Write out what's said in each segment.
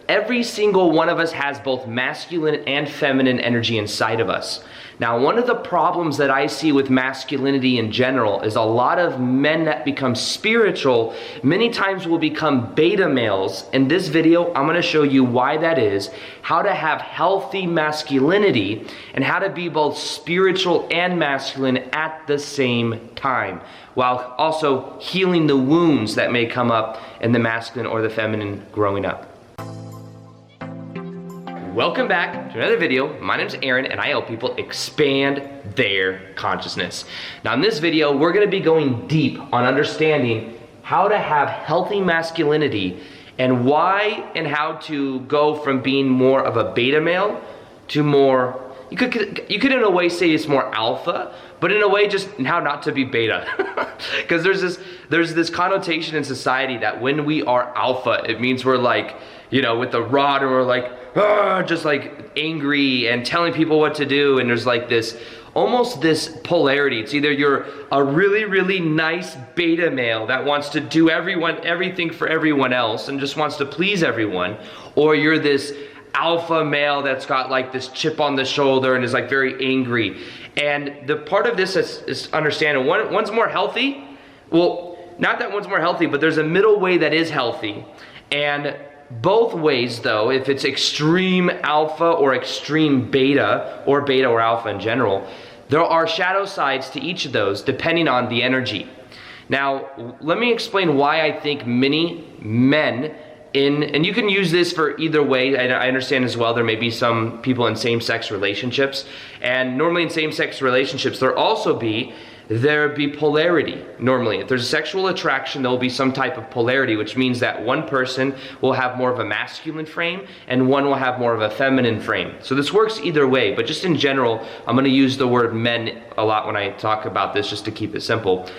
every single one of us has both masculine and feminine energy inside of us. Now, one of the problems that I see with masculinity in general is a lot of men that become spiritual many times will become beta males. In this video, I'm going to show you why that is, how to have healthy masculinity, and how to be both spiritual and masculine at the same time, while also healing the wounds that may come up in the masculine or the feminine growing up. Welcome back to another video. My name's Aaron and I help people expand their consciousness. Now in this video, we're gonna be going deep on understanding how to have healthy masculinity and why and how to go from being more of a beta male to more, you could in a way say it's more alpha, but in a way just how not to be beta. Because there's this connotation in society that when we are alpha, it means we're like, you know, with the rod, and we're like, just like angry and telling people what to do. And there's like this, almost this polarity. It's either you're a really, really nice beta male that wants to do everything for everyone else and just wants to please everyone, or you're this alpha male that's got like this chip on the shoulder and is like very angry. And the part of this is understanding one's more healthy. Well, not that one's more healthy, but there's a middle way that is healthy. And both ways though, if it's extreme alpha or extreme beta or alpha in general, there are shadow sides to each of those depending on the energy. Now, let me explain why I think many men and you can use this for either way. I understand as well there may be some people in same-sex relationships, and normally in same-sex relationships there'll be polarity. Normally, if there's a sexual attraction, there will be some type of polarity, which means that one person will have more of a masculine frame and one will have more of a feminine frame. So this works either way, but just in general, I'm going to use the word men a lot when I talk about this, just to keep it simple.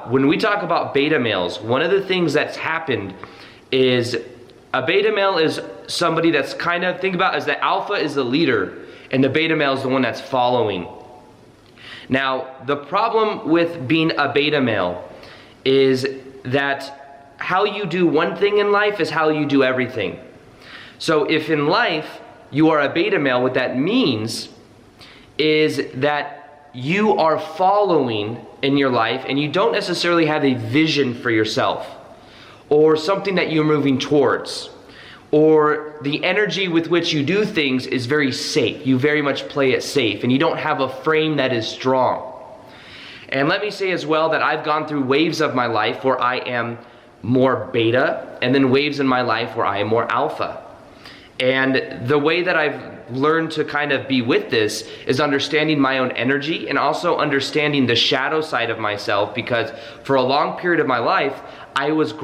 When we talk about beta males, one of the things that's happened is a beta male is somebody that's kind of, think about as the alpha is the leader and the beta male is the one that's following. Now, the problem with being a beta male is that how you do one thing in life is how you do everything. So if in life you are a beta male, what that means is that you are following in your life and you don't necessarily have a vision for yourself or something that you're moving towards, or the energy with which you do things is very safe. You very much play it safe and you don't have a frame that is strong. And let me say as well that I've gone through waves of my life where I am more beta, and then waves in my life where I am more alpha. And the way that I've learned to kind of be with this is understanding my own energy and also understanding the shadow side of myself, because for a long period of my life, I was I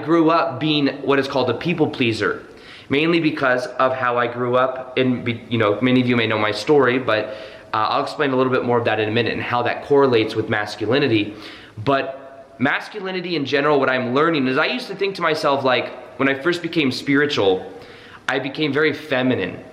grew up being what is called a people pleaser, mainly because of how I grew up. And you know, many of you may know my story, but I'll explain a little bit more of that in a minute and how that correlates with masculinity. But masculinity in general, what I'm learning is I used to think to myself, like when I first became spiritual, I became very feminine.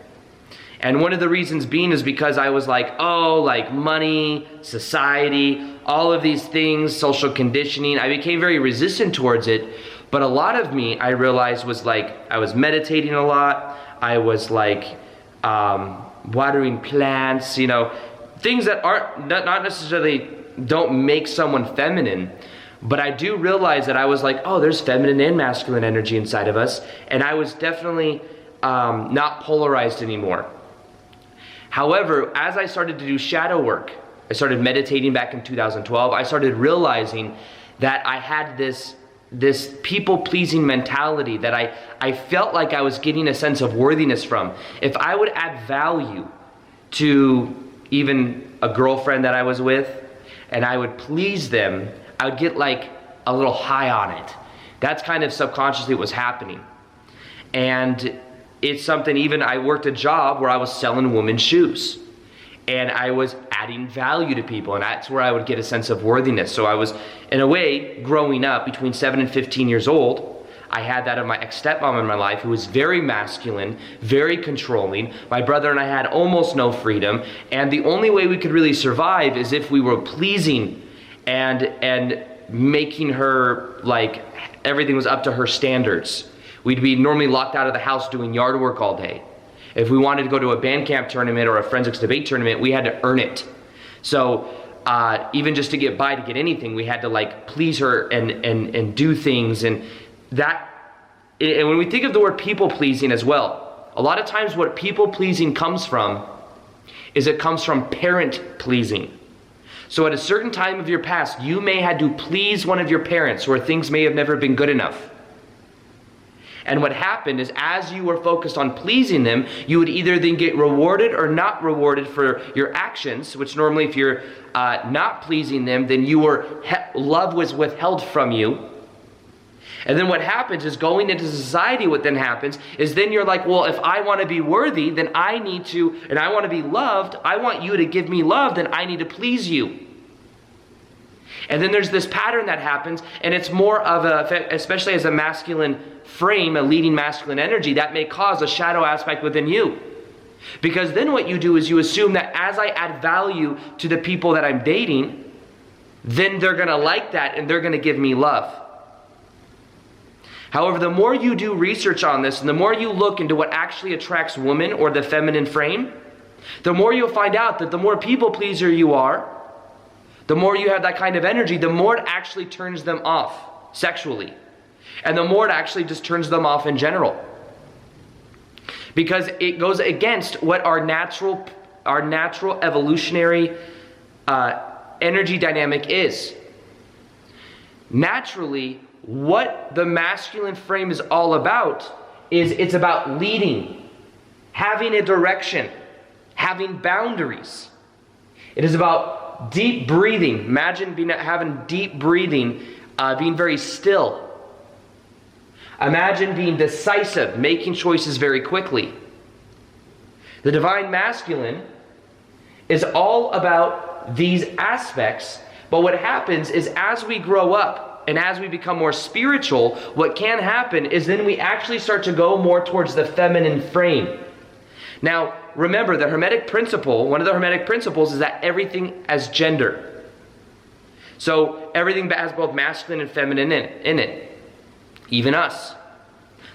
And one of the reasons being is because I was like, oh, like money, society, all of these things, social conditioning. I became very resistant towards it. But a lot of me, I realized, was like, I was meditating a lot. I was like watering plants, you know, things that aren't, not necessarily don't make someone feminine. But I do realize that I was like, oh, there's feminine and masculine energy inside of us. And I was definitely not polarized anymore. However, as I started to do shadow work, I started meditating back in 2012, I started realizing that I had this people-pleasing mentality that I felt like I was getting a sense of worthiness from. If I would add value to even a girlfriend that I was with, and I would please them, I would get like a little high on it. That's kind of subconsciously what was happening. And it's something, even I worked a job where I was selling women's shoes. And I was adding value to people, and that's where I would get a sense of worthiness. So I was, in a way, growing up between 7 and 15 years old, I had that of my ex-stepmom in my life who was very masculine, very controlling. My brother and I had almost no freedom, and the only way we could really survive is if we were pleasing and making her, like, everything was up to her standards. We'd be normally locked out of the house doing yard work all day. If we wanted to go to a band camp tournament or a forensics debate tournament, we had to earn it. So even just to get by, to get anything, we had to like please her and do things. And when we think of the word people pleasing as well, a lot of times what people pleasing comes from is it comes from parent pleasing. So at a certain time of your past, you may had to please one of your parents where things may have never been good enough. And what happened is as you were focused on pleasing them, you would either then get rewarded or not rewarded for your actions, which normally if you're not pleasing them, then love was withheld from you. And then what happens is going into society, what then happens is then you're like, well, if I want to be worthy, then I need to, and I want to be loved, I want you to give me love, then I need to please you. And then there's this pattern that happens, and it's more of especially as a masculine frame, a leading masculine energy, that may cause a shadow aspect within you. Because then what you do is you assume that as I add value to the people that I'm dating, then they're going to like that and they're going to give me love. However, the more you do research on this and the more you look into what actually attracts women or the feminine frame, the more you'll find out that the more people pleaser you are, the more you have that kind of energy, the more it actually turns them off sexually. And the more it actually just turns them off in general. Because it goes against what our natural evolutionary energy dynamic is. Naturally, what the masculine frame is all about is it's about leading, having a direction, having boundaries. It is about deep breathing. Imagine having deep breathing, being very still. Imagine being decisive, making choices very quickly. The divine masculine is all about these aspects, but what happens is as we grow up, and as we become more spiritual, what can happen is then we actually start to go more towards the feminine frame. Now, remember the Hermetic principle, one of the Hermetic principles is that everything has gender. So everything has both masculine and feminine in it, even us.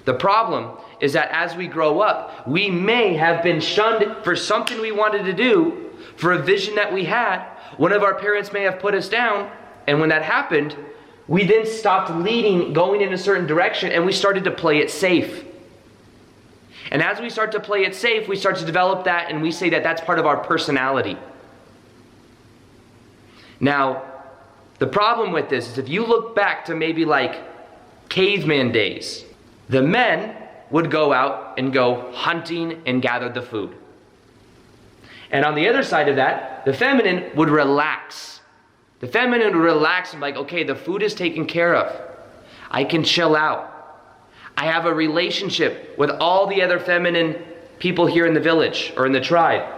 The problem is that as we grow up, we may have been shunned for something we wanted to do, for a vision that we had. One of our parents may have put us down, and when that happened, we then stopped leading, going in a certain direction, and we started to play it safe. And as we start to play it safe, we start to develop that, and we say that that's part of our personality. Now, the problem with this is if you look back to maybe like caveman days, the men would go out and go hunting and gather the food. And on the other side of that, the feminine would relax. The feminine would relax and be like, okay, the food is taken care of. I can chill out. I have a relationship with all the other feminine people here in the village or in the tribe.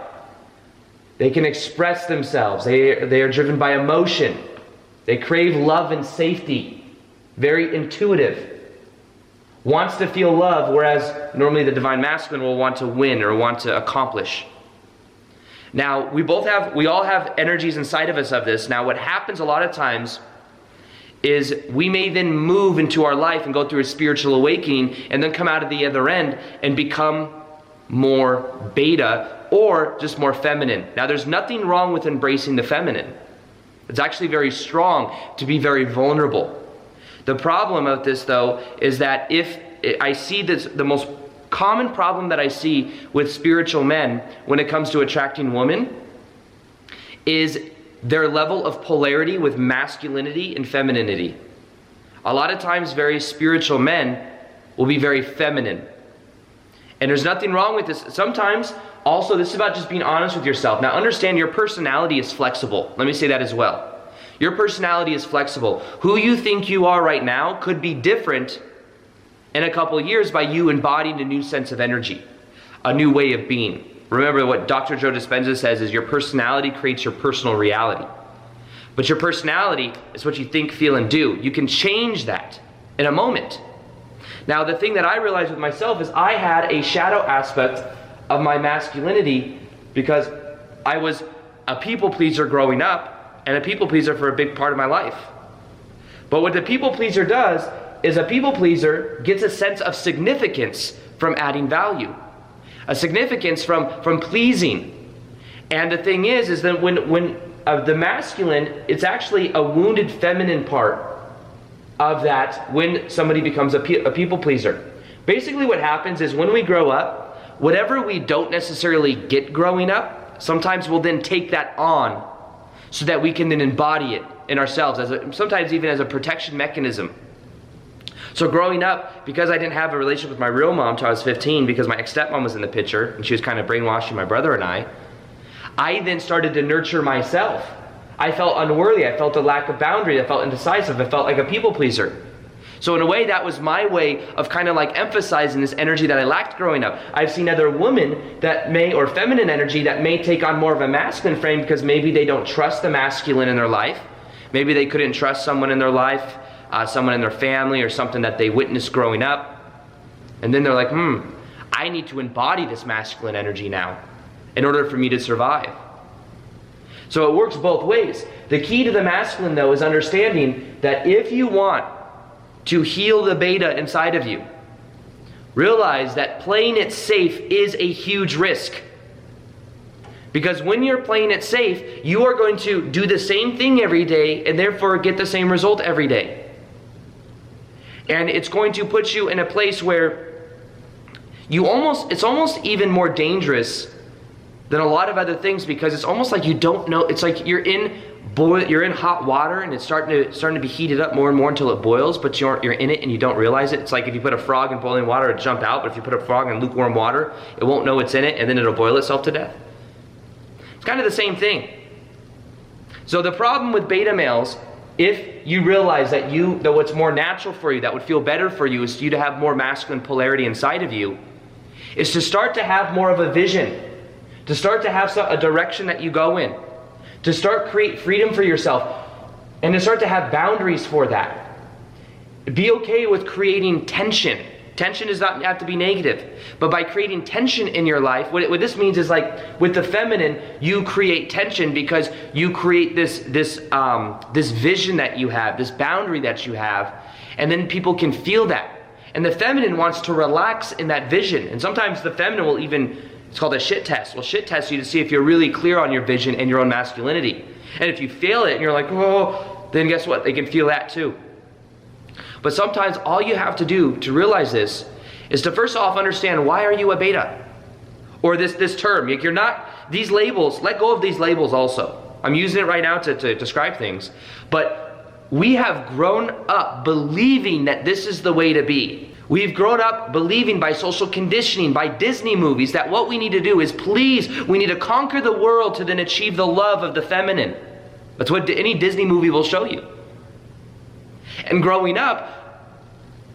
They can express themselves. They are driven by emotion. They crave love and safety. Very intuitive. Wants to feel love, whereas normally the divine masculine will want to win or want to accomplish. Now, we all have energies inside of us of this. Now, what happens a lot of times is we may then move into our life and go through a spiritual awakening and then come out of the other end and become more beta or just more feminine. Now, there's nothing wrong with embracing the feminine. It's actually very strong to be very vulnerable. The problem of this, though, is that if I see this, the most common problem that I see with spiritual men when it comes to attracting women is their level of polarity with masculinity and femininity. A lot of times very spiritual men will be very feminine. And there's nothing wrong with this. Sometimes also this is about just being honest with yourself. Now understand your personality is flexible. Let me say that as well. Your personality is flexible. Who you think you are right now could be different in a couple of years by you embodying a new sense of energy, a new way of being. Remember what Dr. Joe Dispenza says is your personality creates your personal reality. But your personality is what you think, feel, and do. You can change that in a moment. Now, the thing that I realized with myself is I had a shadow aspect of my masculinity because I was a people pleaser growing up and a people pleaser for a big part of my life. But what the people pleaser does is a people pleaser gets a sense of significance from adding value, a significance from pleasing. And the thing is that when the masculine, it's actually a wounded feminine part of that when somebody becomes a people pleaser. Basically what happens is when we grow up, whatever we don't necessarily get growing up, sometimes we'll then take that on so that we can then embody it in ourselves, sometimes even as a protection mechanism. So growing up, because I didn't have a relationship with my real mom until I was 15, because my ex-stepmom was in the picture, and she was kind of brainwashing my brother and I then started to nurture myself. I felt unworthy, I felt a lack of boundary, I felt indecisive, I felt like a people pleaser. So in a way, that was my way of kind of like emphasizing this energy that I lacked growing up. I've seen other women that may, or feminine energy that may take on more of a masculine frame because maybe they don't trust the masculine in their life. Maybe they couldn't trust someone in their life, someone in their family, or something that they witnessed growing up. And then they're like, I need to embody this masculine energy now in order for me to survive. So it works both ways. The key to the masculine, though, is understanding that if you want to heal the beta inside of you, realize that playing it safe is a huge risk. Because when you're playing it safe, you are going to do the same thing every day and therefore get the same result every day. And it's going to put you in a place where it's almost even more dangerous than a lot of other things, because it's almost like you don't know. It's like you're in hot water and it's starting to be heated up more and more until it boils, but you're in it and you don't realize it. It's like if you put a frog in boiling water, it'll jump out, but if you put a frog in lukewarm water, it won't know it's in it, and then it'll boil itself to death. It's kind of the same thing. So the problem with beta males, if you realize that what's more natural for you, that would feel better for you, is for you to have more masculine polarity inside of you, is to start to have more of a vision, to start to have a direction that you go in, to start create freedom for yourself, and to start to have boundaries for that. Be okay with creating tension. Tension does not have to be negative, but by creating tension in your life, what this means is, like with the feminine, you create tension because you create this vision that you have, this boundary that you have, and then people can feel that. And the feminine wants to relax in that vision, and sometimes the feminine will even, it's called a shit test. Will shit test you to see if you're really clear on your vision and your own masculinity. And if you fail it and you're like, oh, then guess what? They can feel that too. But sometimes all you have to do to realize this is to first off understand, why are you a beta? Or this term, you're not, these labels, let go of these labels also. I'm using it right now to describe things. But we have grown up believing that this is the way to be. We've grown up believing by social conditioning, by Disney movies, that what we need to do is please, we need to conquer the world to then achieve the love of the feminine. That's what any Disney movie will show you. And growing up,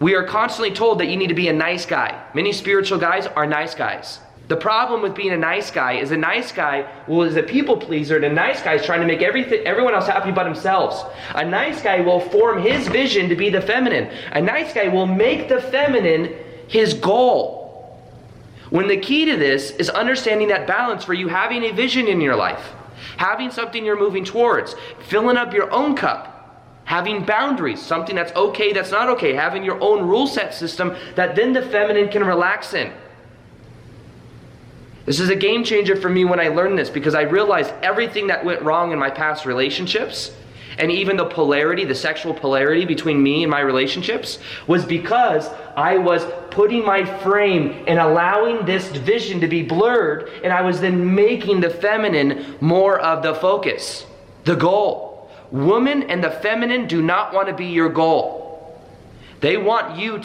we are constantly told that you need to be a nice guy. Many spiritual guys are nice guys. The problem with being a nice guy is a people pleaser, and a nice guy is trying to make everyone else happy but themselves. A nice guy will form his vision to be the feminine. A nice guy will make the feminine his goal. When the key to this is understanding that balance for you having a vision in your life, having something you're moving towards, filling up your own cup, having boundaries, something that's okay, that's not okay, having your own rule set system that then the feminine can relax in. This is a game changer for me when I learned this, because I realized everything that went wrong in my past relationships, and even the polarity, the sexual polarity between me and my relationships, was because I was putting my frame and allowing this vision to be blurred, and I was then making the feminine more of the focus, the goal. Women and the feminine do not want to be your goal. They want you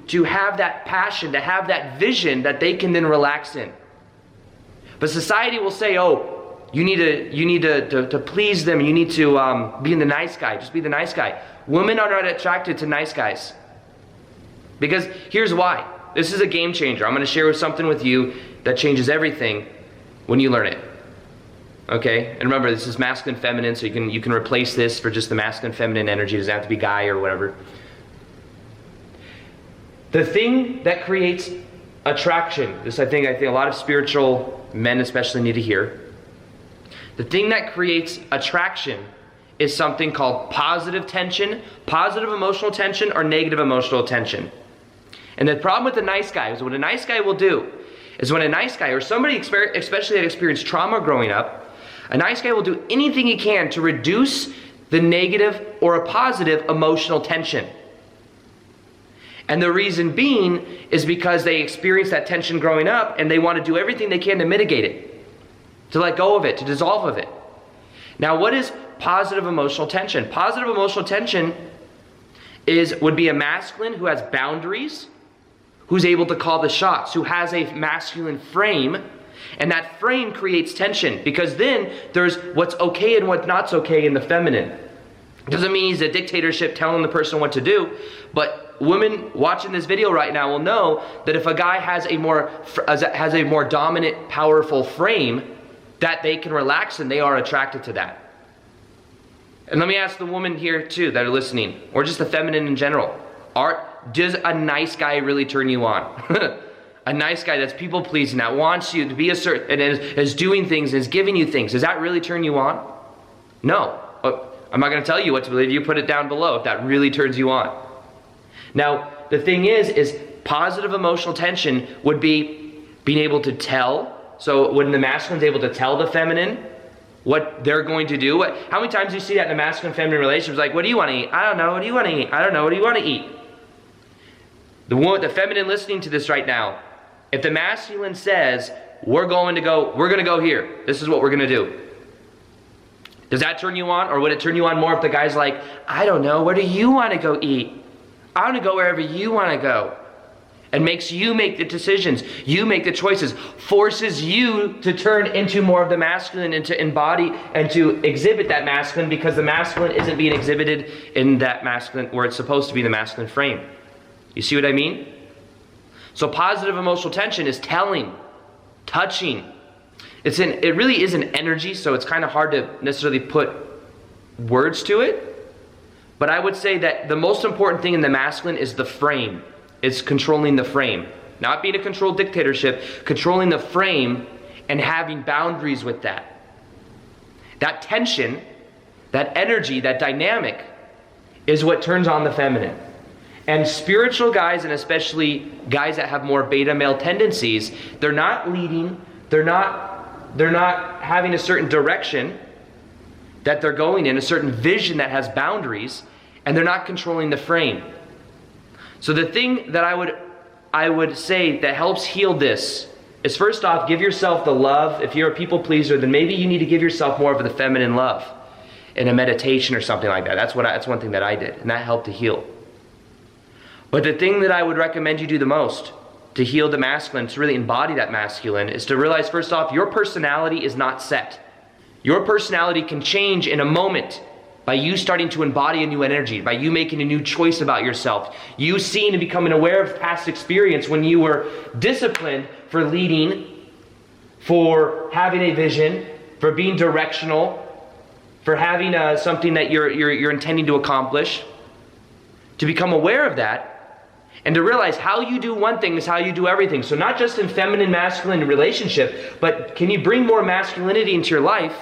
to have that passion, to have that vision that they can then relax in. But society will say, oh, you need to please them. You need to be the nice guy. Just be the nice guy. Women are not attracted to nice guys. Because here's why. This is a game changer. I'm going to share something with you that changes everything when you learn it. Okay? And remember, this is masculine, feminine, so you can replace this for just the masculine, feminine energy. It doesn't have to be guy or whatever. The thing that creates attraction, this I think a lot of spiritual men especially need to hear. The thing that creates attraction is something called positive tension, positive emotional tension, or negative emotional tension. And the problem with the nice guy is what a nice guy will do is when a nice guy, or somebody especially that experienced trauma growing up, a nice guy will do anything he can to reduce the negative or a positive emotional tension. And the reason being is because they experienced that tension growing up and they want to do everything they can to mitigate it, to let go of it, to dissolve of it. Now, what is positive emotional tension? Positive emotional tension would be a masculine who has boundaries, who's able to call the shots, who has a masculine frame, and that frame creates tension because then there's what's okay and what's not okay in the feminine. Doesn't mean he's a dictatorship telling the person what to do, but women watching this video right now will know that if a guy has a more dominant, powerful frame, that they can relax and they are attracted to that. And let me ask the woman here too that are listening, or just the feminine in general. Does a nice guy really turn you on? A nice guy that's people pleasing, that wants you to be a certain, and is doing things, and is giving you things. Does that really turn you on? No. I'm not going to tell you what to believe. You put it down below if that really turns you on. Now, the thing is positive emotional tension would be being able to tell. So when the masculine's able to tell the feminine what they're going to do. How many times do you see that in a masculine-feminine relationship? Like, what do you want to eat? I don't know. What do you want to eat? I don't know. What do you want to eat? The feminine listening to this right now, if the masculine says, we're going to go here. This is what we're going to do. Does that turn you on? Or would it turn you on more if the guy's like, I don't know. Where do you want to go eat? I want to go wherever you want to go. And makes you make the decisions. You make the choices. Forces you to turn into more of the masculine and to embody and to exhibit that masculine because the masculine isn't being exhibited in that masculine where it's supposed to be the masculine frame. You see what I mean? So positive emotional tension is telling, touching. It really is an energy, so it's kind of hard to necessarily put words to it. But I would say that the most important thing in the masculine is the frame. It's controlling the frame. Not being a controlled dictatorship, controlling the frame and having boundaries with that. That tension, that energy, that dynamic is what turns on the feminine. And spiritual guys, and especially guys that have more beta male tendencies, they're not leading, they're not having a certain direction that they're going in, a certain vision that has boundaries, and they're not controlling the frame. So the thing that I would say that helps heal this is, first off, give yourself the love. If you're a people pleaser, then maybe you need to give yourself more of the feminine love in a meditation or something like that. That's one thing that I did, and that helped to heal. But the thing that I would recommend you do the most to heal the masculine, to really embody that masculine, is to realize, first off, your personality is not set. Your personality can change in a moment by you starting to embody a new energy, by you making a new choice about yourself, you seeing and becoming aware of past experience when you were disciplined for leading, for having a vision, for being directional, for having something that you're intending to accomplish. To become aware of that, and to realize how you do one thing is how you do everything. So not just in feminine, masculine relationship, but can you bring more masculinity into your life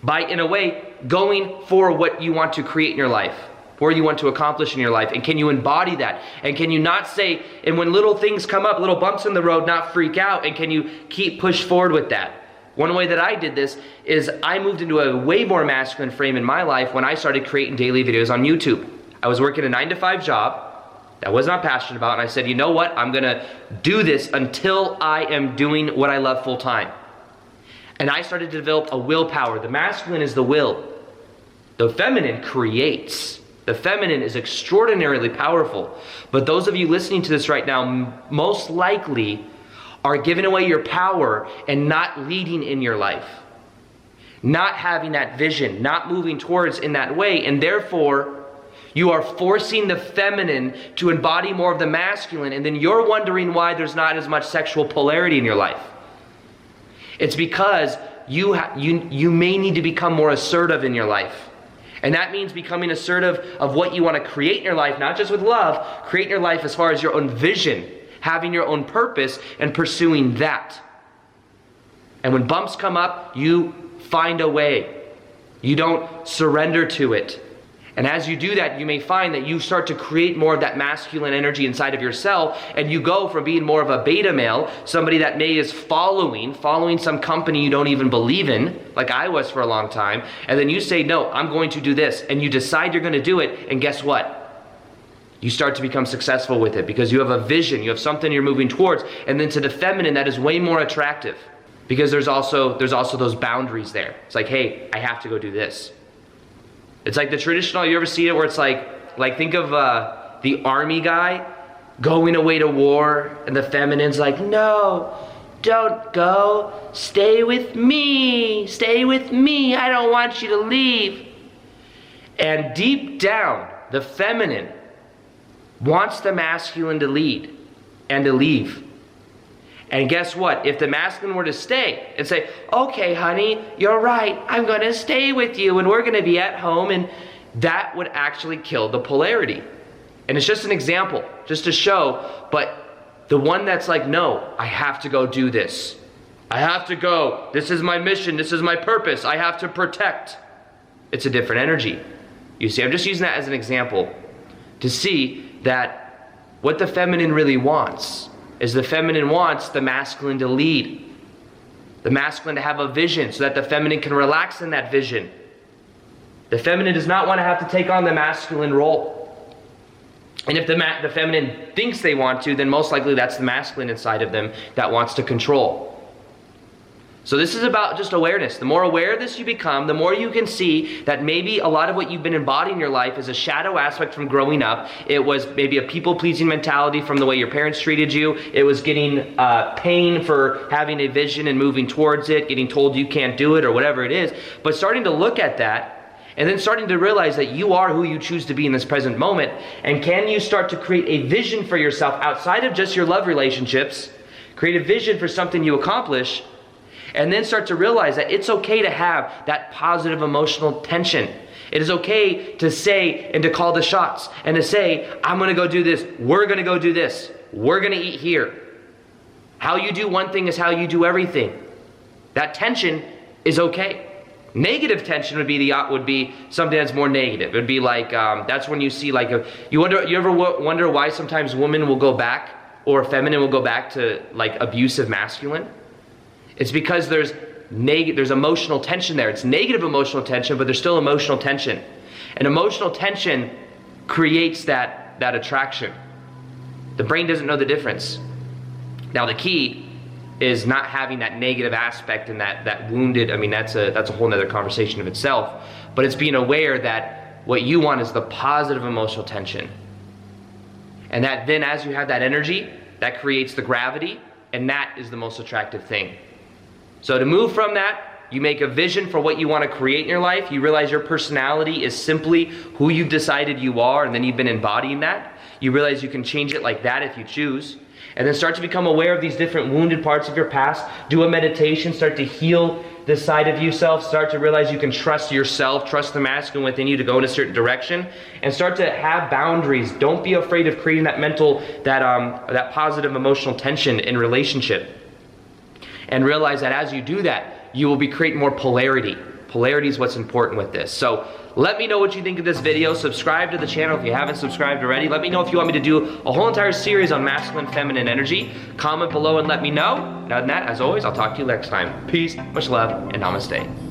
by, in a way, going for what you want to create in your life, or you want to accomplish in your life, and can you embody that? And can you not say, and when little things come up, little bumps in the road, not freak out, and can you keep push forward with that? One way that I did this is I moved into a way more masculine frame in my life when I started creating daily videos on YouTube. I was working a 9-to-5 job that I was not passionate about, and I said, you know what, I'm gonna do this until I am doing what I love full time. And I started to develop a willpower. The masculine is the will. The feminine creates. The feminine is extraordinarily powerful. But those of you listening to this right now, most likely are giving away your power and not leading in your life. Not having that vision, not moving towards in that way, and therefore you are forcing the feminine to embody more of the masculine, and then you're wondering why there's not as much sexual polarity in your life. It's because you may need to become more assertive in your life. And that means becoming assertive of what you want to create in your life, not just with love, create in your life as far as your own vision, having your own purpose and pursuing that. And when bumps come up, you find a way. You don't surrender to it. And as you do that, you may find that you start to create more of that masculine energy inside of yourself, and you go from being more of a beta male, somebody that may is following some company you don't even believe in, like I was for a long time, and then you say, no, I'm going to do this, and you decide you're going to do it, and guess what? You start to become successful with it because you have a vision, you have something you're moving towards, and then to the feminine, that is way more attractive because there's also those boundaries there. It's like, hey, I have to go do this. It's like the traditional, you ever see it where it's like think of the army guy going away to war and the feminine's like, no, don't go, stay with me, I don't want you to leave. And deep down, the feminine wants the masculine to lead and to leave. And guess what? If the masculine were to stay and say, okay, honey, you're right, I'm going to stay with you and we're going to be at home, and that would actually kill the polarity. And it's just an example, just to show, but the one that's like, no, I have to go do this. I have to go. This is my mission. This is my purpose. I have to protect. It's a different energy. You see, I'm just using that as an example to see that what the feminine really wants is the feminine wants the masculine to lead. The masculine to have a vision so that the feminine can relax in that vision. The feminine does not want to have to take on the masculine role. And if the feminine thinks they want to, then most likely that's the masculine inside of them that wants to control. So this is about just awareness. The more aware of this you become, the more you can see that maybe a lot of what you've been embodying in your life is a shadow aspect from growing up. It was maybe a people-pleasing mentality from the way your parents treated you. It was getting pain for having a vision and moving towards it, getting told you can't do it or whatever it is. But starting to look at that and then starting to realize that you are who you choose to be in this present moment. And can you start to create a vision for yourself outside of just your love relationships, create a vision for something you accomplish, and then start to realize that it's okay to have that positive emotional tension. It is okay to say and to call the shots and to say, I'm going to go do this. We're going to go do this. We're going to eat here. How you do one thing is how you do everything. That tension is okay. Negative tension would be something that's more negative. It would be like, that's when you see like, you ever wonder why sometimes women will go back or feminine will go back to like abusive masculine? It's because there's emotional tension there. It's negative emotional tension, but there's still emotional tension. And emotional tension creates that attraction. The brain doesn't know the difference. Now the key is not having that negative aspect and that wounded, I mean, that's a whole nother conversation of itself. But it's being aware that what you want is the positive emotional tension. And that then as you have that energy, that creates the gravity, and that is the most attractive thing. So to move from that, you make a vision for what you want to create in your life. You realize your personality is simply who you've decided you are, and then you've been embodying that. You realize you can change it like that if you choose. And then start to become aware of these different wounded parts of your past. Do a meditation, start to heal this side of yourself. Start to realize you can trust yourself, trust the masculine within you to go in a certain direction. And start to have boundaries. Don't be afraid of creating that positive emotional tension in relationship. And realize that as you do that, you will be creating more polarity. Polarity is what's important with this. So let me know what you think of this video. Subscribe to the channel if you haven't subscribed already. Let me know if you want me to do a whole entire series on masculine, feminine energy. Comment below and let me know. And other than that, as always, I'll talk to you next time. Peace, much love, and namaste.